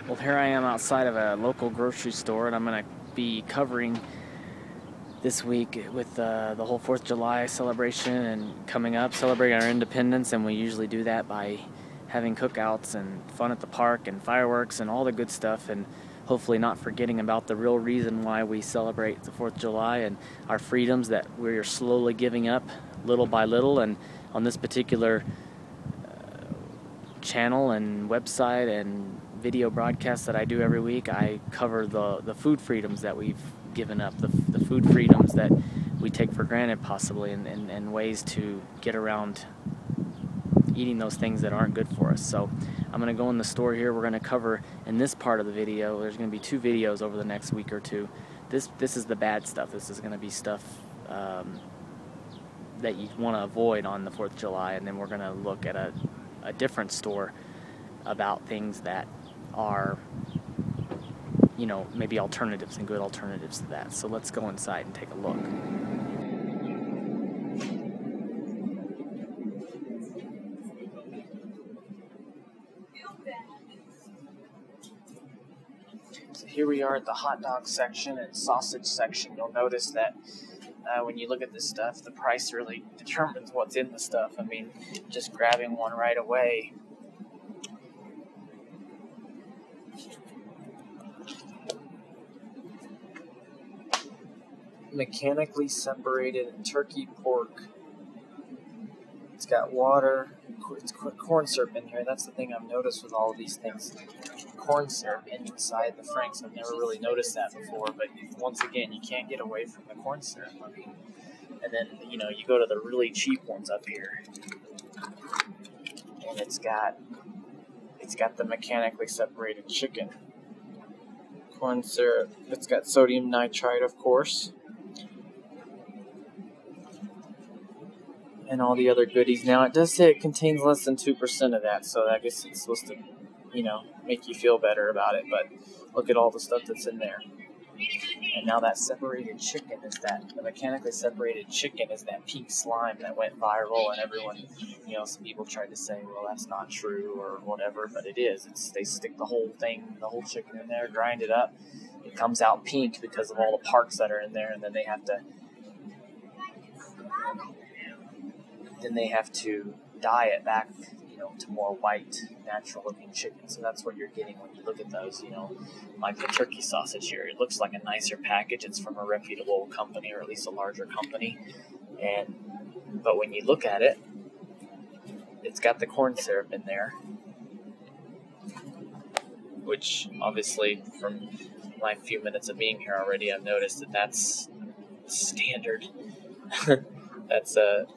Well, here I am outside of a local grocery store, and I'm going to be covering this week with the whole 4th of July celebration and coming up, celebrating our independence, and we usually do that by having cookouts and fun at the park and fireworks and all the good stuff, and hopefully not forgetting about the real reason why we celebrate the 4th of July and our freedoms that we're slowly giving up little by little. And on this particular channel and website and video broadcasts that I do every week, I cover the food freedoms that we've given up, the food freedoms that we take for granted possibly, and ways to get around eating those things that aren't good for us. So I'm going to go in the store here. We're going to cover in this part of the video, there's going to be 2 videos over the next week or 2. This is the bad stuff. This is going to be stuff that you want to avoid on the 4th of July, and then we're going to look at a different store about things that are, you know, maybe alternatives and good alternatives to that. So let's go inside and take a look. So here we are at the hot dog section and sausage section. You'll notice that when you look at this stuff, the price really determines what's in the stuff. I mean, just grabbing one right away, mechanically separated turkey pork. It's got water, it's corn syrup in here. That's the thing I've noticed with all of these things. Corn syrup inside the Franks. I've never really noticed that before, but once again, you can't get away from the corn syrup. I mean, and then, you know, you go to the really cheap ones up here, and it's got the mechanically separated chicken, corn syrup. It's got sodium nitrite, of course, and all the other goodies. Now, it does say it contains less than 2% of that, so I guess it's supposed to, you know, make you feel better about it, but look at all the stuff that's in there. And now that separated chicken is the mechanically separated chicken is that pink slime that went viral, and everyone, you know, some people tried to say, well, that's not true or whatever, but it is. They stick the whole thing, the whole chicken in there, grind it up. It comes out pink because of all the parts that are in there, and then they have to dye it back, you know, to more white, natural-looking chicken. So that's what you're getting when you look at those, you know, like the turkey sausage here. It looks like a nicer package. It's from a reputable company, or at least a larger company. But when you look at it, it's got the corn syrup in there, which obviously from my few minutes of being here already, I've noticed that that's standard. That's a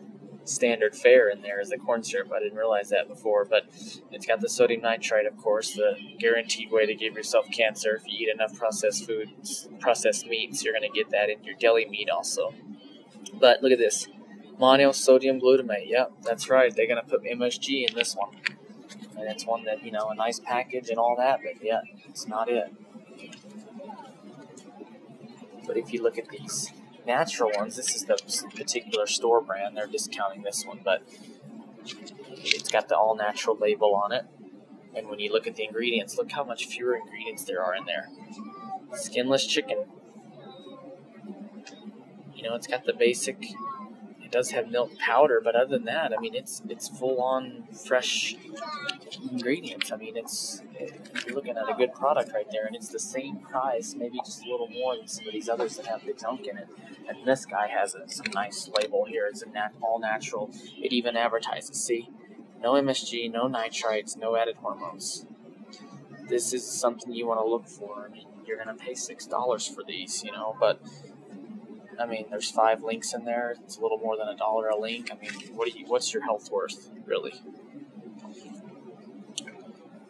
standard fare in there is the corn syrup. I didn't realize that before, but it's got the sodium nitrite, of course, the guaranteed way to give yourself cancer. If you eat enough processed foods, processed meats, you're going to get that in your deli meat also. But look at this, monosodium glutamate. Yep, that's right. They're going to put MSG in this one, and it's one that, you know, a nice package and all that, but yeah, it's not it. But if you look at these natural ones, this is the particular store brand. They're discounting this one, but it's got the all-natural label on it. And when you look at the ingredients, look how much fewer ingredients there are in there. Skinless chicken. You know, it's got the basic. It does have milk powder, but other than that, I mean, it's full-on fresh ingredients. I mean, you're looking at a good product right there, and it's the same price, maybe just a little more than some of these others that have the junk in it. And this guy has some nice label here. It's all natural. It even advertises, see, no MSG, no nitrites, no added hormones. This is something you want to look for. I mean, you're going to pay $6 for these, you know, but I mean, there's 5 links in there. It's a little more than $1 a link. I mean, what's your health worth, really?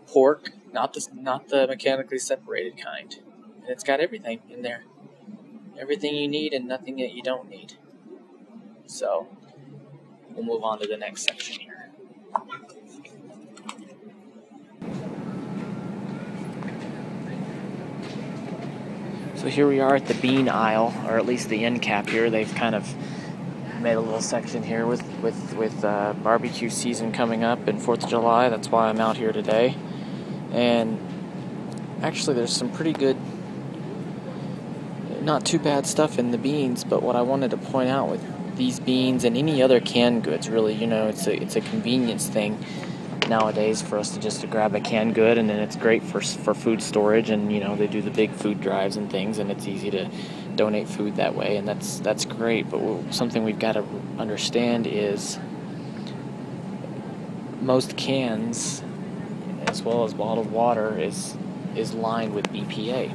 Pork, not the mechanically separated kind. And it's got everything in there. Everything you need and nothing that you don't need. So, we'll move on to the next section here. So here we are at the bean aisle, or at least the end cap here. They've kind of made a little section here with barbecue season coming up and 4th of July. That's why I'm out here today. And actually there's some pretty good, not too bad stuff in the beans, but what I wanted to point out with these beans and any other canned goods, really, it's a convenience thing nowadays for us to just grab a canned good, and then it's great for food storage, and they do the big food drives and things, and it's easy to donate food that way, and that's great. But something we've got to understand is most cans, as well as bottled water, is lined with BPA.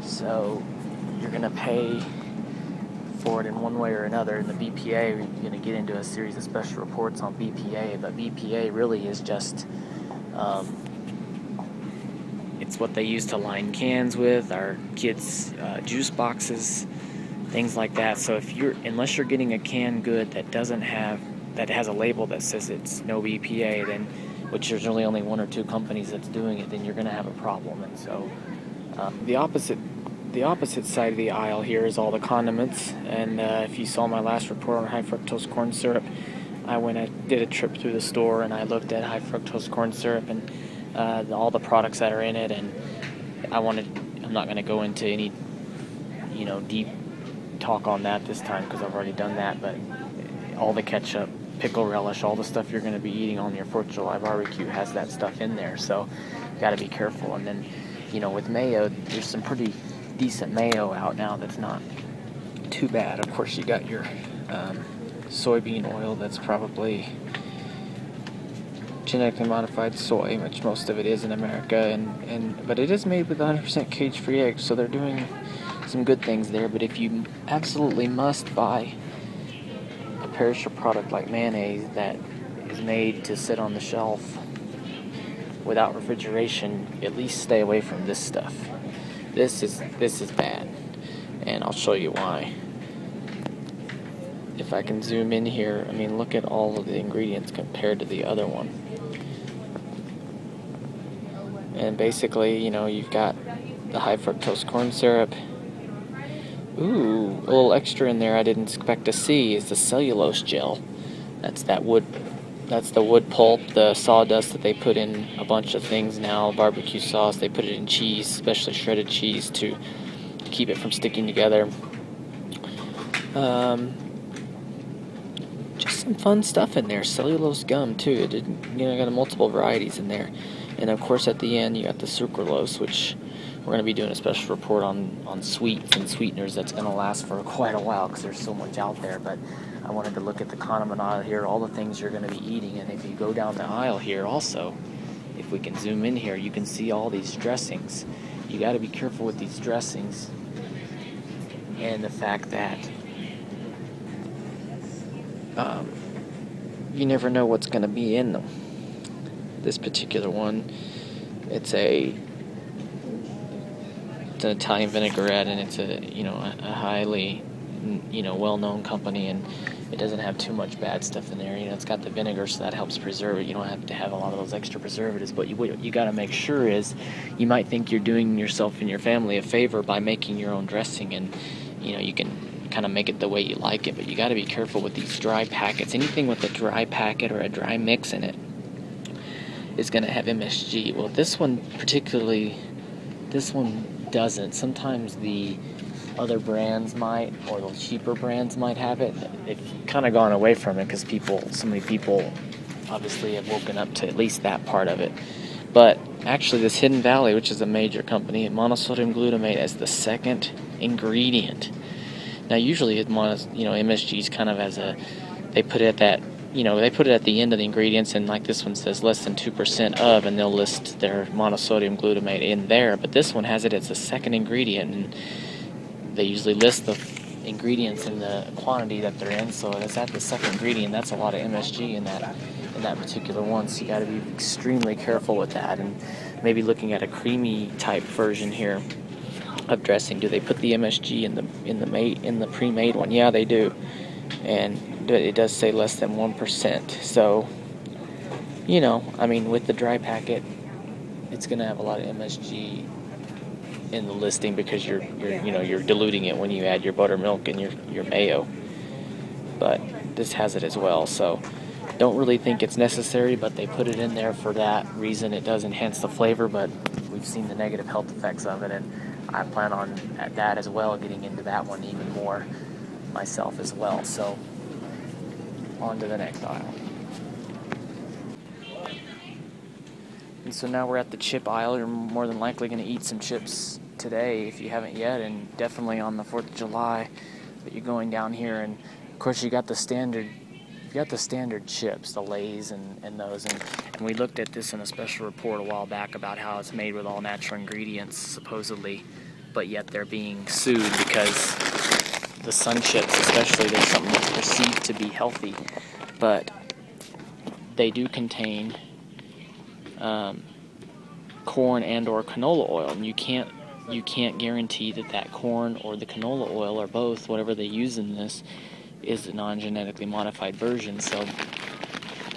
So you're going to pay for it in one way or another. In the BPA, we're going to get into a series of special reports on BPA, but BPA really is just it's what they use to line cans with, our kids' juice boxes, things like that. So unless you're getting a canned good that has a label that says it's no BPA, then which there's really only one or two companies that's doing it, then you're going to have a problem. And so the opposite side of the aisle here is all the condiments, and if you saw my last report on high fructose corn syrup, I did a trip through the store and I looked at high fructose corn syrup and all the products that are in it, and I'm not going to go into any deep talk on that this time because I've already done that, but all the ketchup, pickle relish, all the stuff you're going to be eating on your 4th of July barbecue has that stuff in there, so you got to be careful. And then with mayo, there's some pretty decent mayo out now that's not too bad. Of course, you got your soybean oil that's probably genetically modified soy, which most of it is in America, but it is made with 100% cage-free eggs, so they're doing some good things there. But if you absolutely must buy a perishable product like mayonnaise that is made to sit on the shelf without refrigeration, at least stay away from this stuff. This is bad, and I'll show you why. If I can zoom in here, look at all of the ingredients compared to the other one. And basically, you've got the high fructose corn syrup. Ooh, a little extra in there I didn't expect to see is the cellulose gel. That's the wood pulp, the sawdust that they put in a bunch of things now, barbecue sauce. They put it in cheese, especially shredded cheese, to keep it from sticking together. Just some fun stuff in there. Cellulose gum too. Got multiple varieties in there. And of course at the end you got the sucralose, which we're going to be doing a special report on sweets and sweeteners that's going to last for quite a while because there's so much out there. But I wanted to look at the condiment aisle here, all the things you're going to be eating. And if you go down the aisle here also, if we can zoom in here, you can see all these dressings. You got to be careful with these dressings and the fact that you never know what's going to be in them. This particular one, it's an Italian vinaigrette, and it's a highly well-known company, and it doesn't have too much bad stuff in there. It's got the vinegar, so that helps preserve it. You don't have to have a lot of those extra preservatives, but what you got to make sure is you might think you're doing yourself and your family a favor by making your own dressing, and you can kind of make it the way you like it, but you got to be careful with these dry packets. Anything with a dry packet or a dry mix in it is going to have MSG. Well, this one doesn't. Sometimes the other brands might, or the cheaper brands might have it. They've kind of gone away from it because so many people obviously have woken up to at least that part of it. But actually this Hidden Valley, which is a major company, monosodium glutamate as the second ingredient. Now usually MSG is kind of they put it at the end of the ingredients, and like this one says less than 2% of, and they'll list their monosodium glutamate in there. But this one has it as the second ingredient, and they usually list the ingredients in the quantity that they're in. So it's at the second ingredient. That's a lot of MSG in that particular one. So you got to be extremely careful with that. And maybe looking at a creamy type version here of dressing, do they put the MSG in the pre-made one? Yeah, they do. And it does say less than 1%. So, with the dry packet, it's going to have a lot of MSG in the listing because you're diluting it when you add your buttermilk and your mayo. But this has it as well. So, don't really think it's necessary, but they put it in there for that reason. It does enhance the flavor, but we've seen the negative health effects of it, and I plan on at that as well, getting into that one even more myself as well. So on to the next aisle. And so now we're at the chip aisle. You're more than likely going to eat some chips today if you haven't yet, and definitely on the 4th of July. But you're going down here, and of course you got the standard chips, the Lay's and those. And we looked at this in a special report a while back about how it's made with all natural ingredients, supposedly, but yet they're being sued because the Sun Chips, especially, there's something that's perceived to be healthy, but they do contain corn and or canola oil, and you can't guarantee that corn or the canola oil or both, whatever they use in this, is a non-genetically modified version. So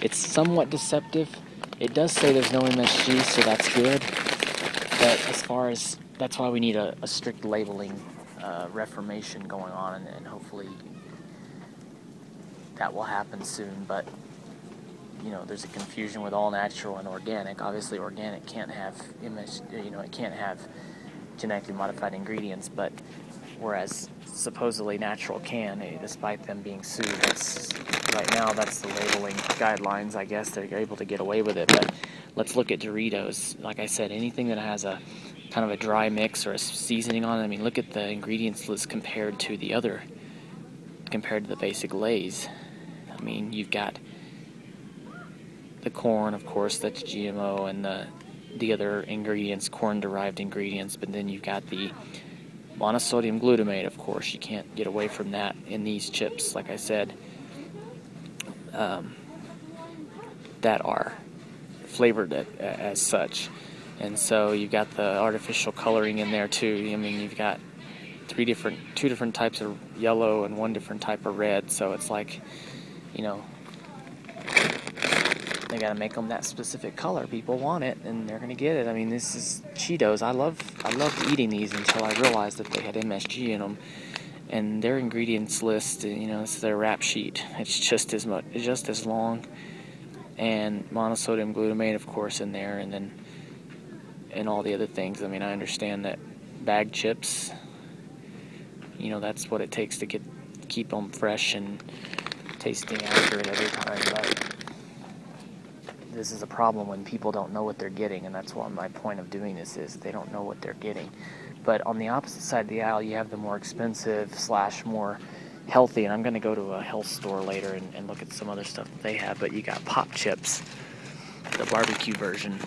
it's somewhat deceptive. It does say there's no MSG, so that's good, but as far as, that's why we need a strict labeling reformation going on, and hopefully that will happen soon. But you know, there's a confusion with all natural and organic. Obviously organic can't have it can't have genetically modified ingredients, but whereas supposedly natural can, despite them being sued. Right now that's the labeling guidelines. I guess they're able to get away with it. But let's look at Doritos. Like I said, anything that has a kind of a dry mix or a seasoning on it. I mean, look at the ingredients list compared to the basic Lay's. I mean, you've got the corn, of course, that's GMO, and the other ingredients, corn-derived ingredients, but then you've got the monosodium glutamate, of course. You can't get away from that in these chips, like I said, that are flavored as such. And so you've got the artificial coloring in there too. I mean, you've got two different types of yellow and one different type of red. So it's like, you know, they got to make them that specific color. People want it, and they're going to get it. I mean, this is Cheetos. I loved eating these until I realized that they had MSG in them. And their ingredients list, you know, this is their rap sheet. It's just as long, and monosodium glutamate, of course, in there, and all the other things. I mean, I understand that bag chips, you know, that's what it takes to keep them fresh and tasting accurate every time. But this is a problem when people don't know what they're getting, and that's what my point of doing this is. They don't know what they're getting. But on the opposite side of the aisle, you have the more expensive / more healthy, and I'm going to go to a health store later and look at some other stuff that they have. But you got Pop Chips, the barbecue version.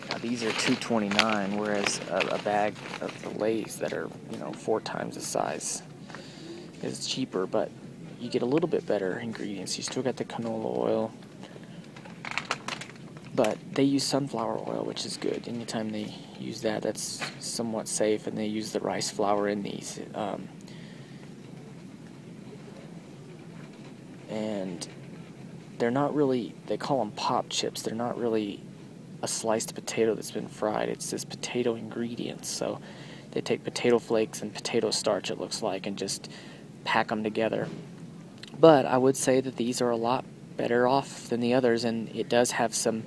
Now these are $2.29, whereas a bag of the Lay's that are, you know, 4 times the size is cheaper, but you get a little bit better ingredients. You still got the canola oil, but they use sunflower oil, which is good. Anytime they use that, that's somewhat safe, and they use the rice flour in these. And they're not really, they call them Pop Chips. They're not really a sliced potato that's been fried. It's this potato ingredients. So they take potato flakes and potato starch, it looks like, and just pack them together. But I would say that these are a lot better off than the others, and it does have some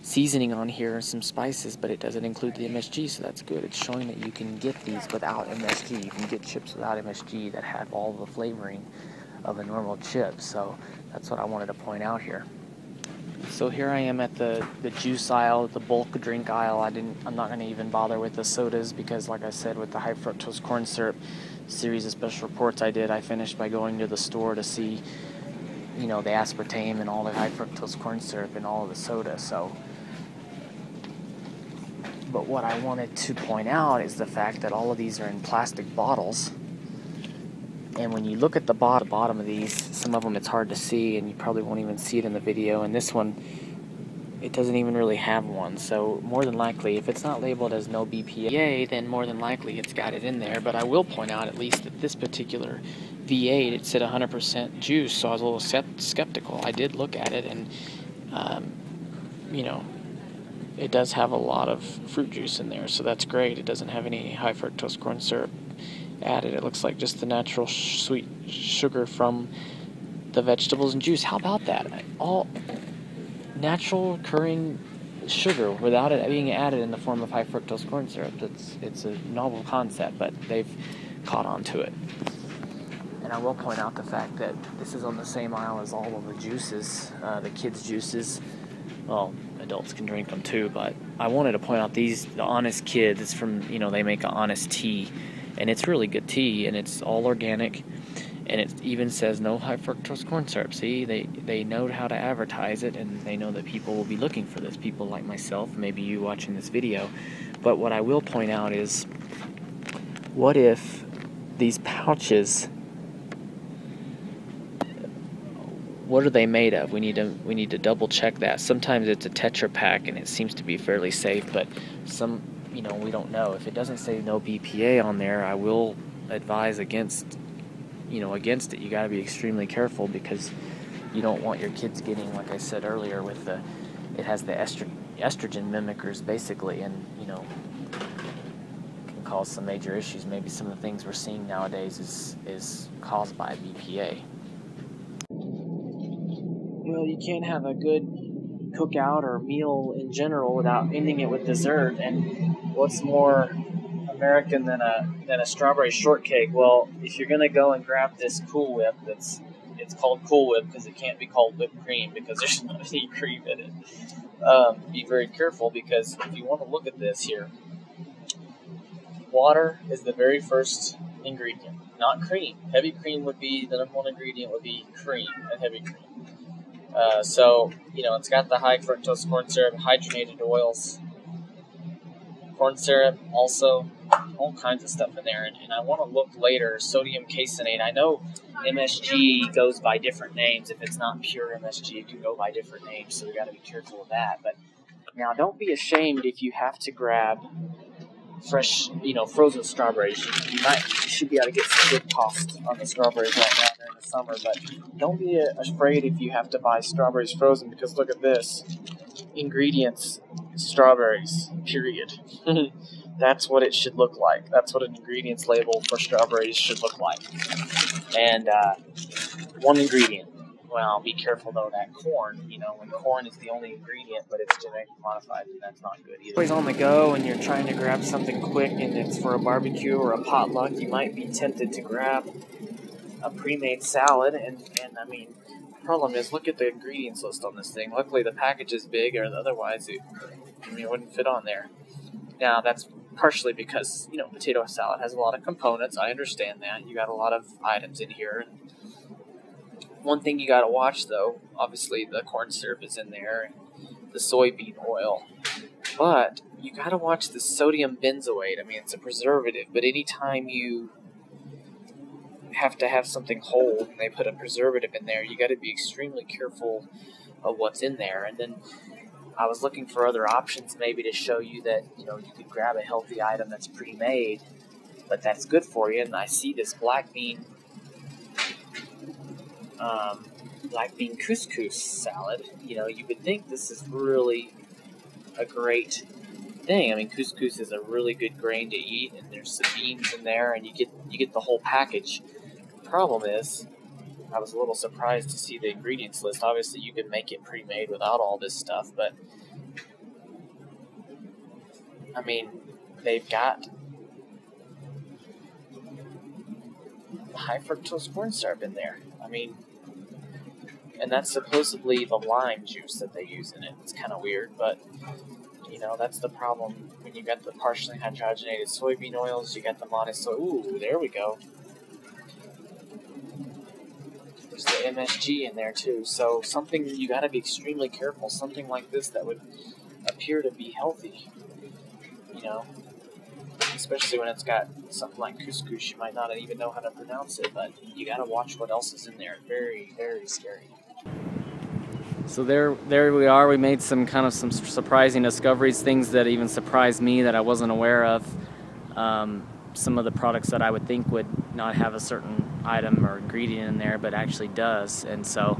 seasoning on here and some spices, but it doesn't include the MSG, so that's good. It's showing that you can get these without MSG. You can get chips without MSG that have all the flavoring of a normal chip, so that's what I wanted to point out here. So here I am at the juice aisle, the bulk drink aisle. I'm not going to even bother with the sodas because, like I said, with the high fructose corn syrup series of special reports I finished by going to the store to see, you know, the aspartame and all the high fructose corn syrup and all of the soda. So, but what I wanted to point out is the fact that all of these are in plastic bottles. And when you look at the bottom of these, some of them it's hard to see, and you probably won't even see it in the video. And this one, it doesn't even really have one. So more than likely, if it's not labeled as no BPA, then more than likely it's got it in there. But I will point out at least that this particular V8, it said 100% juice, so I was a little skeptical. I did look at it, and you know, it does have a lot of fruit juice in there, so that's great. It doesn't have any high fructose corn syrup added. It looks like just the natural sweet sugar from the vegetables and juice. How about that? natural occurring sugar without it being added in the form of high fructose corn syrup. It's a novel concept, but they've caught on to it. And I will point out the fact that this is on the same aisle as all of the juices, the kids' juices. Well, adults can drink them too, but I wanted to point out the Honest Kid. It's from, they make an Honest tea, and it's really good tea, and it's all organic, and it even says no high fructose corn syrup. See, they know how to advertise it, and they know that people will be looking for this, people like myself, maybe you watching this video. But what I will point out is, what if these pouches, what are they made of? We need to double check that. Sometimes it's a Tetra Pak and it seems to be fairly safe, but some, we don't know. If it doesn't say no BPA on there, I will advise against it. You got to be extremely careful, because you don't want your kids getting, like I said earlier, with it has the estrogen mimickers basically, and can cause some major issues. Maybe some of the things we're seeing nowadays is caused by BPA. Well, you can't have a good cookout or meal in general without ending it with dessert. And what's more American than a strawberry shortcake? Well, if you're gonna go and grab this Cool Whip, it's called Cool Whip because it can't be called whipped cream because there's not any cream in it. Be very careful, because if you want to look at this here, water is the very first ingredient, not cream. Heavy cream would be the number one ingredient, would be cream and heavy cream. So, it's got the high fructose corn syrup, hydrogenated oils, corn syrup, also all kinds of stuff in there. And I want to look later, sodium caseinate. I know MSG goes by different names. If it's not pure MSG, it can go by different names, so we got to be careful of that. But now, don't be ashamed if you have to grab fresh, frozen strawberries. You should be able to get some good cost on the strawberries right now during the summer, but don't be afraid if you have to buy strawberries frozen, because look at this. Ingredients, strawberries, period. That's what it should look like. That's what an ingredients label for strawberries should look like. And one ingredient. Well, be careful though, that corn, when corn is the only ingredient, but it's genetically modified, then that's not good either. Always on the go and you're trying to grab something quick and it's for a barbecue or a potluck, you might be tempted to grab a pre-made salad, and I mean, the problem is, look at the ingredients list on this thing. Luckily the package is big, or otherwise it wouldn't fit on there. Now, that's partially because, potato salad has a lot of components. I understand that. You got a lot of items in here. One thing you got to watch, though, obviously the corn syrup is in there, and the soybean oil. But you got to watch the sodium benzoate. I mean, it's a preservative, but anytime you have to have something whole and they put a preservative in there, you got to be extremely careful of what's in there. And then I was looking for other options maybe to show you that, you could grab a healthy item that's pre-made, but that's good for you. And I see this black bean couscous salad. You would think this is really a great thing. I mean, couscous is a really good grain to eat, and there's some beans in there, and you get the whole package. The problem is, I was a little surprised to see the ingredients list. Obviously, you can make it pre-made without all this stuff, but I mean, they've got high fructose corn syrup in there. I mean, and that's supposedly the lime juice that they use in it. It's kind of weird, but that's the problem when you got the partially hydrogenated soybean oils. You got the monosoy. Ooh, there we go. There's the MSG in there too. So something you got to be extremely careful. Something like this that would appear to be healthy, especially when it's got something like couscous. You might not even know how to pronounce it, but you got to watch what else is in there. Very, very scary. So there we are. We made some surprising discoveries, things that even surprised me that I wasn't aware of. Some of the products that I would think would not have a certain item or ingredient in there, but actually does. And so,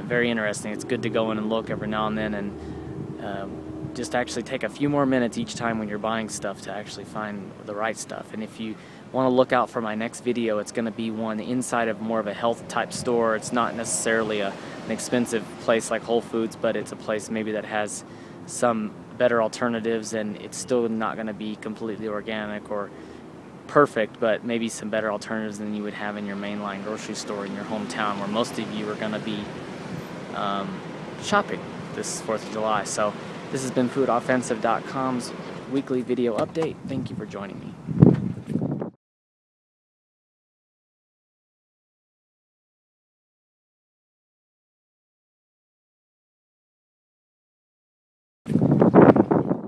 very interesting. It's good to go in and look every now and then, and just actually take a few more minutes each time when you're buying stuff to actually find the right stuff. And if you want to look out for my next video. It's going to be one inside of more of a health type store. It's not necessarily an expensive place like Whole Foods, but it's a place maybe that has some better alternatives, and it's still not going to be completely organic or perfect, but maybe some better alternatives than you would have in your mainline grocery store in your hometown, where most of you are going to be shopping this 4th of July. So this has been FoodOffensive.com's weekly video update. Thank you for joining me.